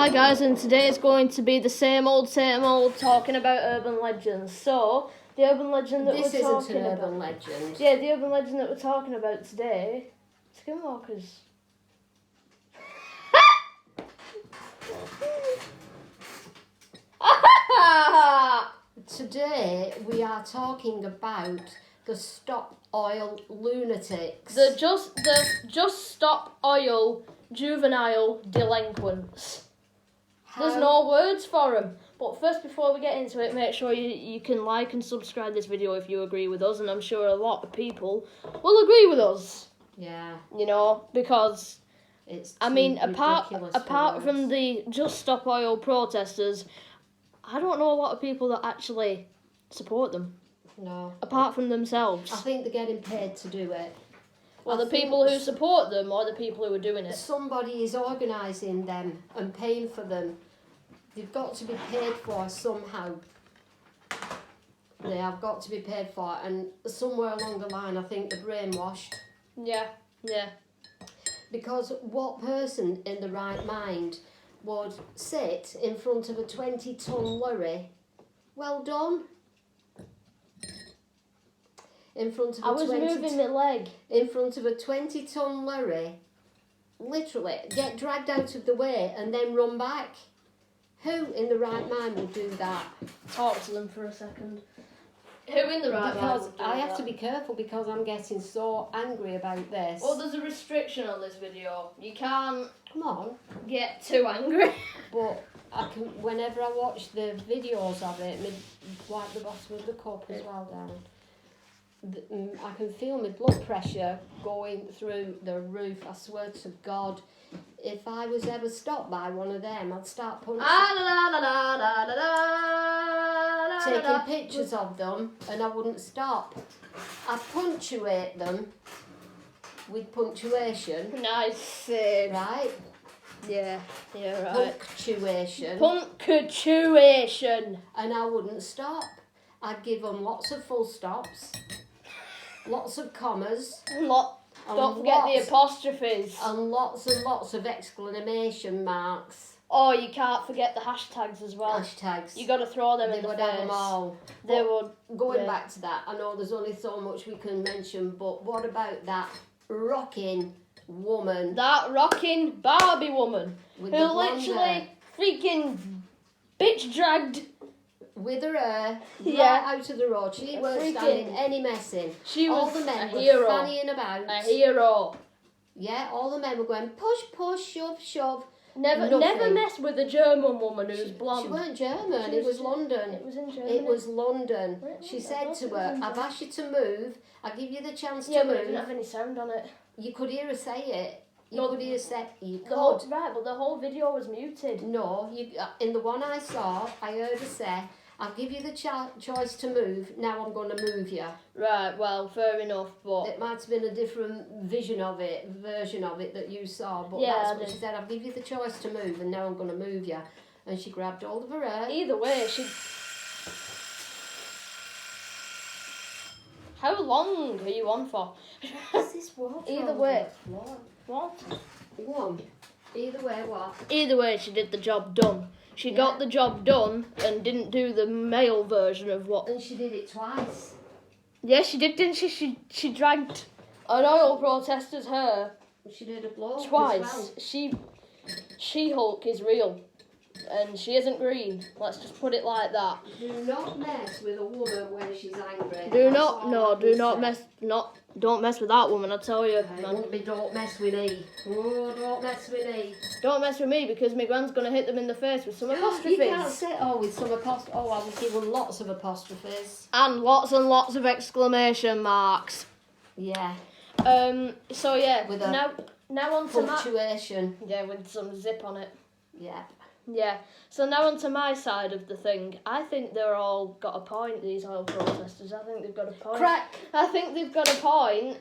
Hi guys, and today is going to be the same old talking about urban legends. So, the urban legend that this we're talking isn't an about. urban legend. Yeah, the urban legend that we're talking about today. Skinwalkers. Today we are talking about the Stop Oil lunatics. The just stop oil juvenile delinquents. There's no words for them. But first, before we get into it, make sure you can like and subscribe this video if you agree with us, and I'm sure a lot of people will agree with us. Yeah. You know, because It's apart from the Just Stop Oil protesters, I don't know a lot of people that actually support them. No. Apart from themselves. I think they're getting paid to do it. Well, the people who support them or the people who are doing it. Somebody is organising them and paying for them. They've got to be paid for somehow. They have got to be paid for, and somewhere along the line, I think they're brainwashed. Yeah. Because what person in the right mind would sit in front of a 20-ton lorry? Well done. I was moving my leg. In front of a 20-ton lorry, literally get dragged out of the way and then run back. Who in the right mind would do that? Talk to them for a second. Who in the right mind Because would do I have that? to be careful because I'm getting so angry about this. Well, there's a restriction on this video. You can't Come on. get too angry. But I can, whenever I watch the videos of it, wipe the bottom of the cup as well down. I can feel my blood pressure going through the roof. I swear to God, if I was ever stopped by one of them, I'd start punching, taking pictures of them, and I wouldn't stop. I'd punctuate them with punctuation. Nice. Right? Yeah, right. Punctuation. And I wouldn't stop. I'd give them lots of full stops, lots of commas. Don't forget the apostrophes. And lots of exclamation marks. Oh, you can't forget the hashtags as well. Hashtags. You got to throw them in the face. They would have them all. They would. Going back to that, I know there's only so much we can mention, but what about that rocking woman? That rocking Barbie woman With who the blonde literally hair. freaking bitch dragged. With her hair Yeah. right out of the road. She weren't standing any messing. She all was the men a were hero. fannying about. A hero. Yeah, all the men were going push, push, shove, shove. Never Nothing. mess with a German woman who's blonde. She weren't German, it was London. It was in Germany. It was London. Right, She I said thought to it was her, in I've asked you to move, I'll give you the chance Yeah, to but it didn't move. have any sound on it. You could hear her say it. No, Could hear her say you The whole, could. right, but the whole video was muted. No, in the one I saw, I heard her say, I'll give you the choice to move, now I'm going to move you. Right, well, fair enough, but... It might have been a different version of it that you saw, but Yeah, that's what she said, I'll give you the choice to move and now I'm going to move you. And she grabbed hold of her hair. Either way, she... How long are you on for? What's this water? Either way. What? One. Either way, what? Either way, she did the job done. She got the job done and didn't do the male version of what... And she did it twice. Yeah, she did, didn't she? She dragged an oil protester's hair She did a blow twice. as well. She-Hulk is real. And she isn't green. Let's just put it like that. Do not mess with a woman when she's angry. Don't mess with that woman, I tell you. It won't be don't mess with me. Oh, don't mess with me. Don't mess with me because my gran's going to hit them in the face with some apostrophes. You can't say, with some apostrophes. Oh, I will give them lots of apostrophes. And lots of exclamation marks. Yeah. So yeah, With a now on to punctuation. yeah, with some zip on it. Yeah. Yeah. So now onto my side of the thing. I think they're all got a point, these oil protesters. I think they've got a point. Crack! I think they've got a point.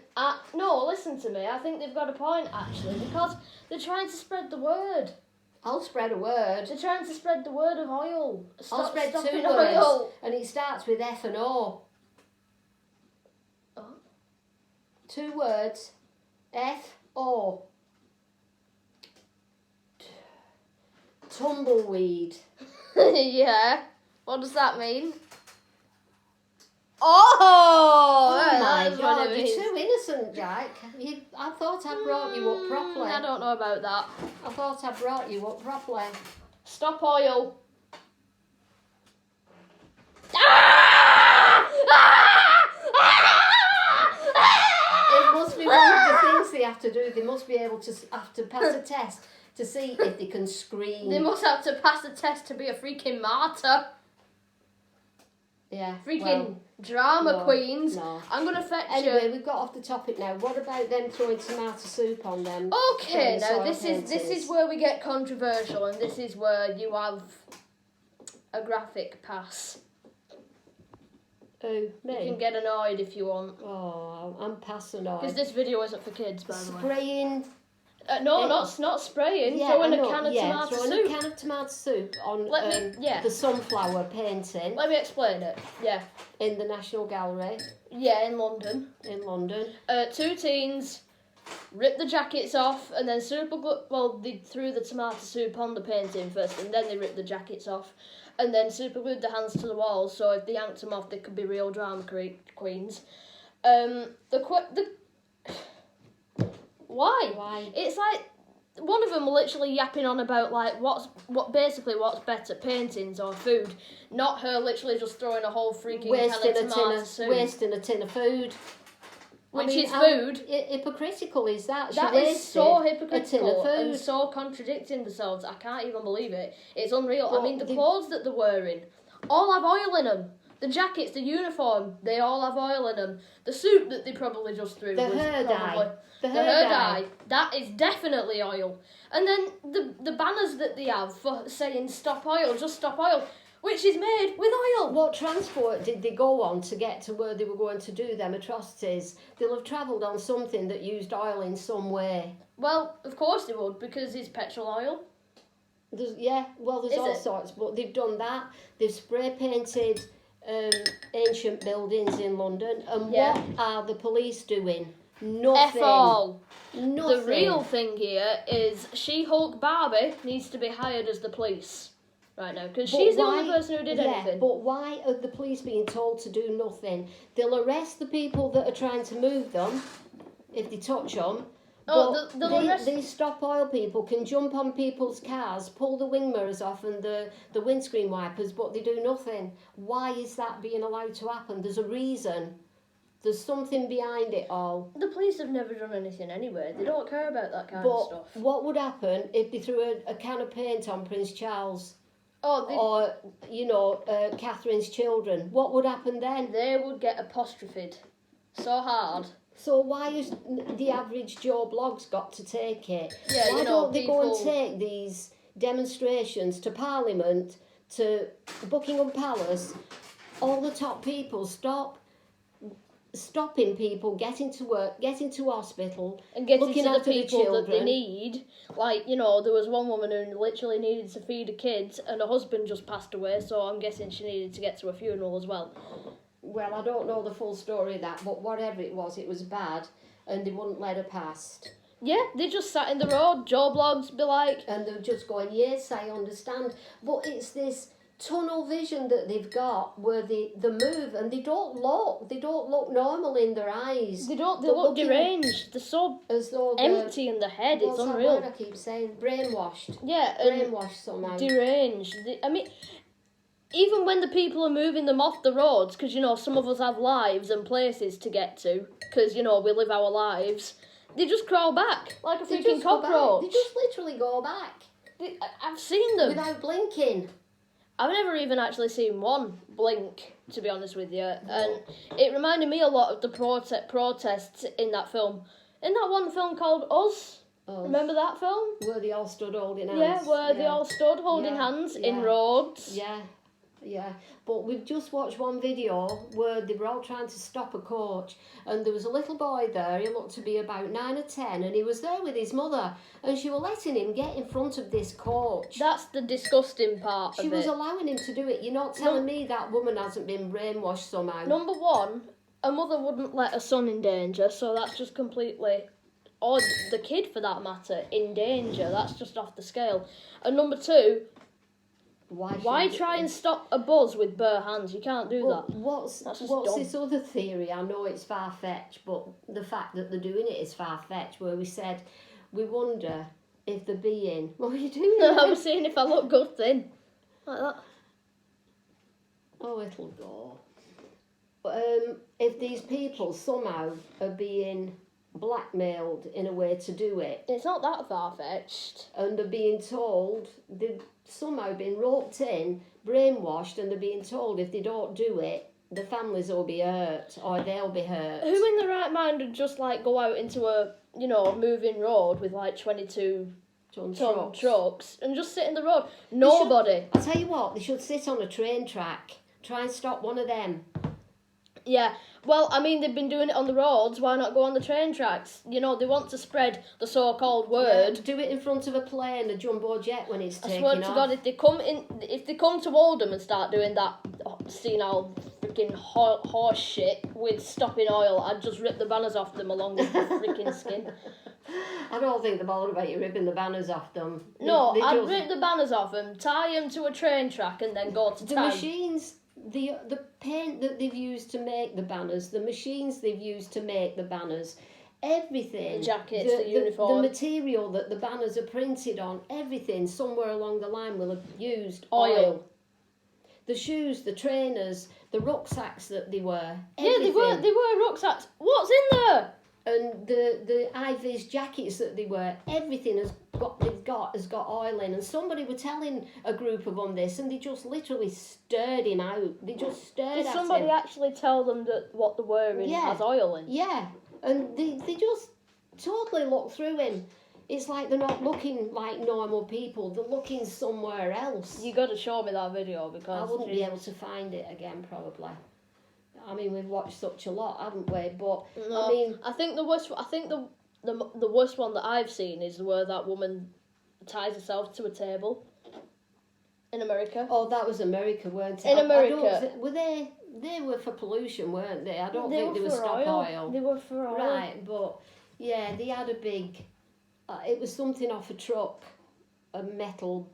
No, listen to me. I think they've got a point, actually, because they're trying to spread the word. I'll spread a word. They're trying to spread the word of oil. I'll spread two stopping words. oil. And it starts with F and O. Oh. 2 words. F, O. Tumbleweed. Yeah. What does that mean? Oh my that's what God, it you're means. too innocent, Jack. I thought I brought you up properly. I don't know about that. I thought I brought you up properly. Stop oil. It must be one of the things they have to do. They must be able to pass a test to see if they can scream. They must have to pass a test to be a freaking martyr. Yeah. Freaking drama queens. No. I'm gonna fetch Anyway, we've got off the topic now. What about them throwing tomato soup on them? Okay, now soil this paintings? is where we get controversial, and this is where you have a graphic pass. Oh, me? You can get annoyed if you want. Oh, I'm passing on. Because this video isn't for kids, by the way. Spraying. No, not spraying. Yeah, throwing I know, a can of tomato throwing soup. a can of tomato soup on the sunflower painting Let me explain it. Yeah. in the National Gallery Yeah, in London. in London. Two teens ripped the jackets off and then they threw the tomato soup on the painting first and then they ripped the jackets off and then super glued their hands to the walls so if they yanked them off they could be real drama queens. Why? It's like one of them literally yapping on about like what's better, paintings or food. Not her literally just throwing a whole freaking can of tomato soup. Wasting a tin of food. Which is food. Hypocritical is that? That is so hypocritical a tin of food. and so contradicting themselves. I can't even believe it. It's unreal. But I mean, the clothes that they're wearing all have oil in them. The jackets, the uniform, they all have oil in them. The soup that they probably just threw The was hair probably... dye. The hair dye. That is definitely oil. And then the banners that they have for saying stop oil, just stop oil, which is made with oil. What transport did they go on to get to where they were going to do them atrocities? They'll have travelled on something that used oil in some way. Well, of course they would, because it's petrol oil. There's all sorts, but they've done that. They've spray painted ancient buildings in London, and what are the police doing? Nothing. F all. Nothing. The real thing here is She-Hulk Barbie needs to be hired as the police right now, because she's the only person who did anything. But why are the police being told to do nothing? They'll arrest the people that are trying to move them if they touch them. These stop oil people can jump on people's cars, pull the wing mirrors off and the windscreen wipers, but they do nothing. Why is that being allowed to happen? There's a reason. There's something behind it all. The police have never done anything anyway. They don't care about that kind of stuff. But what would happen if they threw a can of paint on Prince Charles? Or Catherine's children? What would happen then? They would get apostrophed so hard. So why has the average Joe Bloggs got to take it? Yeah, why don't they go and take these demonstrations to Parliament, to Buckingham Palace? All the top people stopping people getting to work, getting to hospital, and getting looking to the after people the children that they need. Like, there was one woman who literally needed to feed her kids and her husband just passed away, so I'm guessing she needed to get to a funeral as well. Well, I don't know the full story of that, but whatever it was bad, and they wouldn't let her past. Yeah, they just sat in the road, Joe Bloggs be like... And they're just going, yes, I understand. But it's this tunnel vision that they've got where they move and they don't look normal in their eyes. They look deranged. They're so as though empty in the head, it's unreal. What's that word I keep saying? Brainwashed. Yeah. Brainwashed somehow. Deranged. Even when the people are moving them off the roads, because, some of us have lives and places to get to, because, we live our lives, they just crawl back like a freaking cockroach. They just literally go back. I've seen them. Without blinking. I've never even actually seen one blink, to be honest with you. And it reminded me a lot of the protests in that film. In that one film called Us. Remember that film? Where they all stood holding hands. Yeah, where they all stood holding hands in roads. Yeah, but we've just watched one video where they were all trying to stop a coach and there was a little boy there, he looked to be about 9 or 10 and he was there with his mother and she was letting him get in front of this coach. That's the disgusting part of it. She was allowing him to do it. You're not telling me that woman hasn't been brainwashed somehow. Number one, a mother wouldn't let her son in danger, so that's just completely or the kid for that matter, in danger. That's just off the scale. And number two, why try and stop a buzz with bare hands? You can't do that. What's dumb. this other theory? I know it's far-fetched, but the fact that they're doing it is far-fetched, where we said, we wonder if they're being... What are you doing? I'm seeing if I look good then. Like that. Oh, it'll go. If these people somehow are being blackmailed in a way to do it, It's not that far-fetched. and they're being told, they've somehow been roped in, brainwashed, and they're being told if they don't do it, the families will be hurt, or they'll be hurt. Who in the right mind would just like go out into a, moving road with like 22-ton trucks and just sit in the road? Nobody. I'll tell you what, they should sit on a train track. Try and stop one of them. Yeah, well, I mean, they've been doing it on the roads. Why not go on the train tracks? They want to spread the so-called word. Yeah, do it in front of a plane, a jumbo jet when it's taking off. I swear to God, if they come to Oldham and start doing that senile freaking horse shit with stopping oil, I'd just rip the banners off them along with the freaking skin. I don't think they're bothered about you ripping the banners off them. No, I'd rip the banners off them, tie them to a train track, and then go to the town. Machines. The paint that they've used to make the banners, the machines they've used to make the banners, everything. The jackets, the uniform. The material that the banners are printed on, everything somewhere along the line will have used Oil. The shoes, the trainers, the rucksacks that they wear. Everything. Yeah, they were rucksacks. What's in there? And the Ivy's jackets that they wear, everything has got oil in. And somebody were telling a group of them this, and they just literally stirred him out. They just stirred Did at somebody him. actually tell them that what they're wearing has oil in? Yeah, and they just totally look through him. It's like they're not looking like normal people. They're looking somewhere else. You got to show me that video because I wouldn't be able to find it again, probably. I mean, we've watched such a lot, haven't we? But no, I mean, I think the worst one that I've seen is where that woman ties herself to a table in America. Oh, that was America, weren't it? In America, were they? They were for pollution, weren't they? I don't they think they were for stop oil. They were for oil. Right, but yeah, they had a big. It was something off a truck, a metal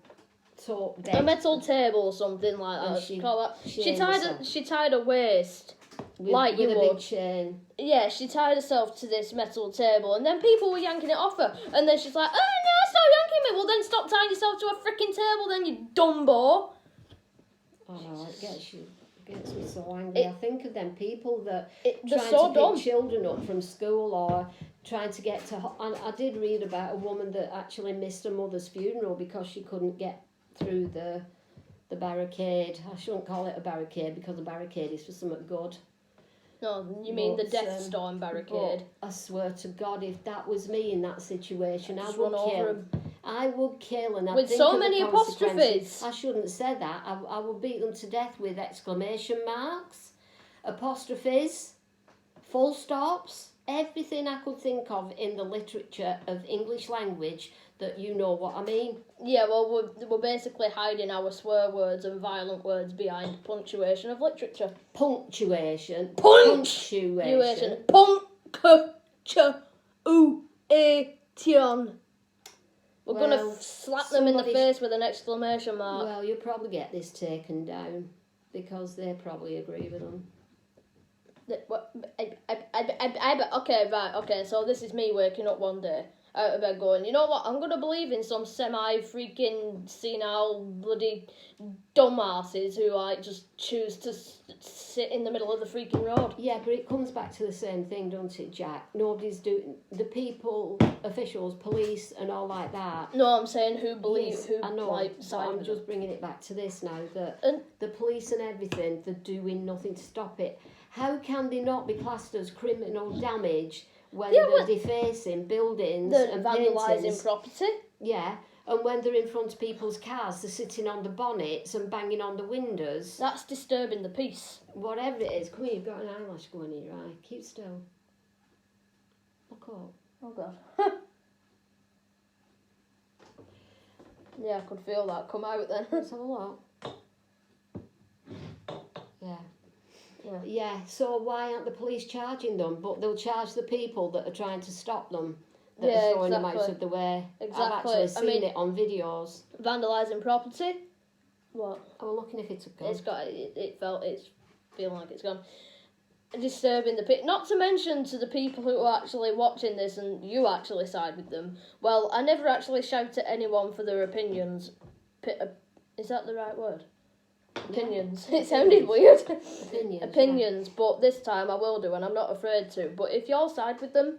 bed. A metal table or something like that. She tied her waist with like you a would. big chain. Yeah, she tied herself to this metal table, and then people were yanking it off her, and then she's like, "Oh no, stop yanking me!" Well, then stop tying yourself to a freaking table, then you dumbo. Oh no, it gets me so angry. I think of them people that they're trying so to dumb. pick children up from school or trying to get to. And I did read about a woman that actually missed her mother's funeral because she couldn't get through the barricade. I shouldn't call it a barricade because a barricade is for something good. No, you mean the Death Storm barricade. I swear to God, if that was me in that situation, I Just would run over kill. him. I would kill, and I'd With think so of the many consequences. apostrophes. I shouldn't say that. I would beat them to death with exclamation marks, apostrophes, full stops, everything I could think of in the literature of English language that you know what I mean. Yeah, well, we're basically hiding our swear words and violent words behind punctuation of literature. Punctuation. Punctuation. Punctuation. We're going to slap them in the face with an exclamation mark. Well, you'll probably get this taken down because they probably agree with them. Okay, so this is me waking up one day out of bed going, you know what, I'm going to believe in some semi-freaking senile bloody dumbasses who like just choose to sit in the middle of the freaking road. Yeah, but it comes back to the same thing, doesn't it, Jack? Nobody's doing... The people, officials, police and all like that... No, I'm saying who believe... Yes, who I know, like, but I'm just bringing it back to this now, that the police and everything, they're doing nothing to stop it. How can they not be classed as criminal damage when they're defacing buildings and vandalising paintings? property? Yeah, and when they're in front of people's cars, they're sitting on the bonnets and banging on the windows. That's disturbing the peace. Whatever it is. Come here, you've got an eyelash going in your eye. Keep still. Look up. Oh, God. Yeah, I could feel that come out then. Let's have a look. Yeah. Yeah. Yeah, so why aren't the police charging them? But they'll charge the people that are trying to stop them. that Yeah, are throwing them out exactly. of the way. Exactly. I've actually seen it on videos. Vandalising property. What? I was looking if it's gone. It's feeling like it's gone. Disturbing the pic. Not to mention to the people who are actually watching this and you actually side with them. Well, I never actually shout at anyone for their opinions. Is that the right word? Opinions. It sounded weird. Opinions, but this time I will do, and I'm not afraid to. But if you'll side with them,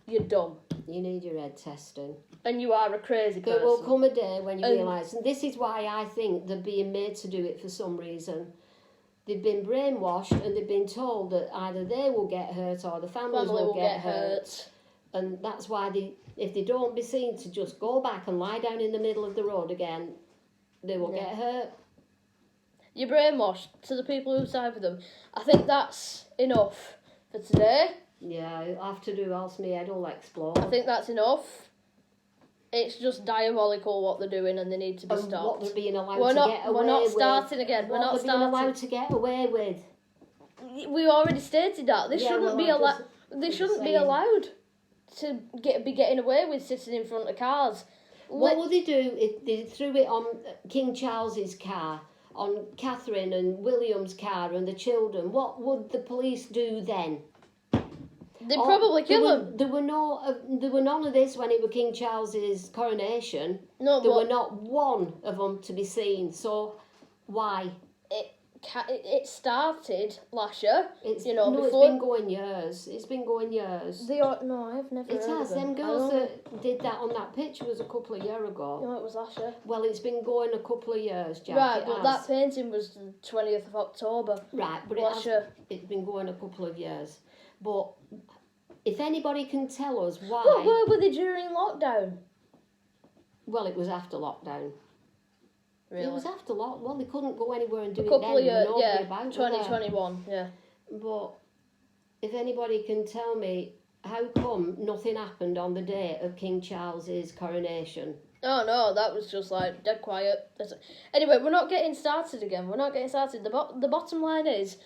you're dumb. You need your head testing. And you are a crazy person. There will come a day when you realise, and this is why I think they're being made to do it for some reason. They've been brainwashed and they've been told that either they will get hurt or the families will get hurt. And that's why if they don't be seen to just go back and lie down in the middle of the road again, they will get hurt. You're brainwashed to the people who side with them. I think that's enough for today. Yeah, I'll have to do else my head will explode. I think that's enough. It's just diabolical what they're doing and they need to be stopped. What they're being allowed to get away with. We're not starting again. We're not starting. What they're being allowed to get away with. We already stated that. They shouldn't be allowed. They shouldn't be allowed to be getting away with sitting in front of cars. What would they do if they threw it on King Charles's car, on Catherine and William's car and the children? What would the police do then? They'd probably kill them. There were none of this when it was King Charles's coronation. No, there were not one of them to be seen. So why? It started last year. It's before. It's been going years. It's been going years. No, I've never. It has. Them girls that did that on that pitch was a couple of years ago. No, it was last year. Well, it's been going a couple of years, Jack. Right, but that painting was the 20th of October. Right, but it's been going a couple of years. But if anybody can tell us why... But where were they during lockdown? Well, it was after lockdown. Really? It was after lockdown. Well, they couldn't go anywhere and do it couple then. Of years, yeah, 2021, yeah. But if anybody can tell me how come nothing happened on the day of King Charles's coronation... Oh, no, that was just, like, dead quiet. Anyway, we're not getting started again. We're not getting started. The bottom line is...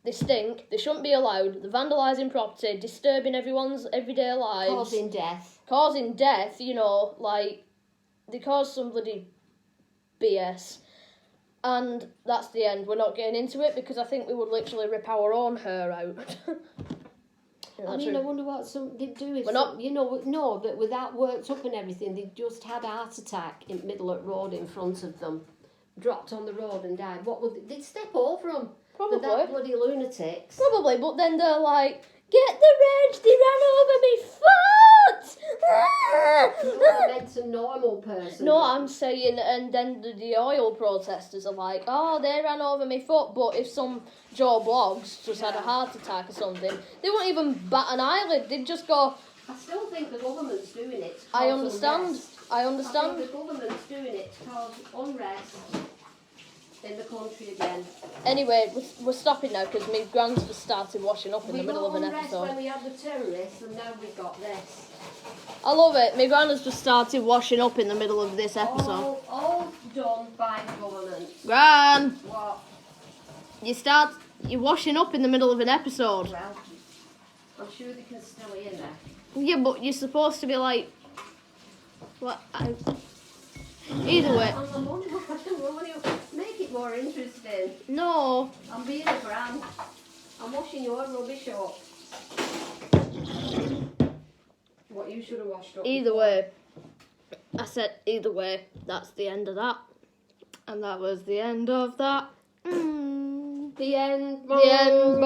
They stink, they shouldn't be allowed, they're vandalising property, disturbing everyone's everyday lives. Causing death, like, they cause some bloody BS. And that's the end. We're not getting into it because I think we would literally rip our own hair out. I wonder what they'd do if, that with that worked up and everything, they just had a heart attack in the middle of the road in front of them, dropped on the road and died. They'd step over them. Probably. But that bloody lunatics. Probably, but then they're like, get the reg, they ran over me foot! You're meant a normal person. No, I'm saying, and then the OIL protesters are like, oh, they ran over me foot, but if some Joe Bloggs just had a heart attack or something, they won't even bat an eyelid, they'd just go... I still think the government's doing it. I understand. I think the government's doing it to cause unrest in the country again. Anyway, we're stopping now because my gran's just started washing up in the middle of an episode. When we had the terrorists and now we've got this. I love it. My gran has just started washing up in the middle of this episode. All done by the government. Gran! What? You're washing up in the middle of an episode. Well, I'm sure they can still hear there. Yeah, but you're supposed to be like... What? Either way. Make it more interesting. No. I'm being a gran. I'm washing your rubbish up. What you should have washed up. Either way. I said either way. That's the end of that. And that was the end of that. The end. The end.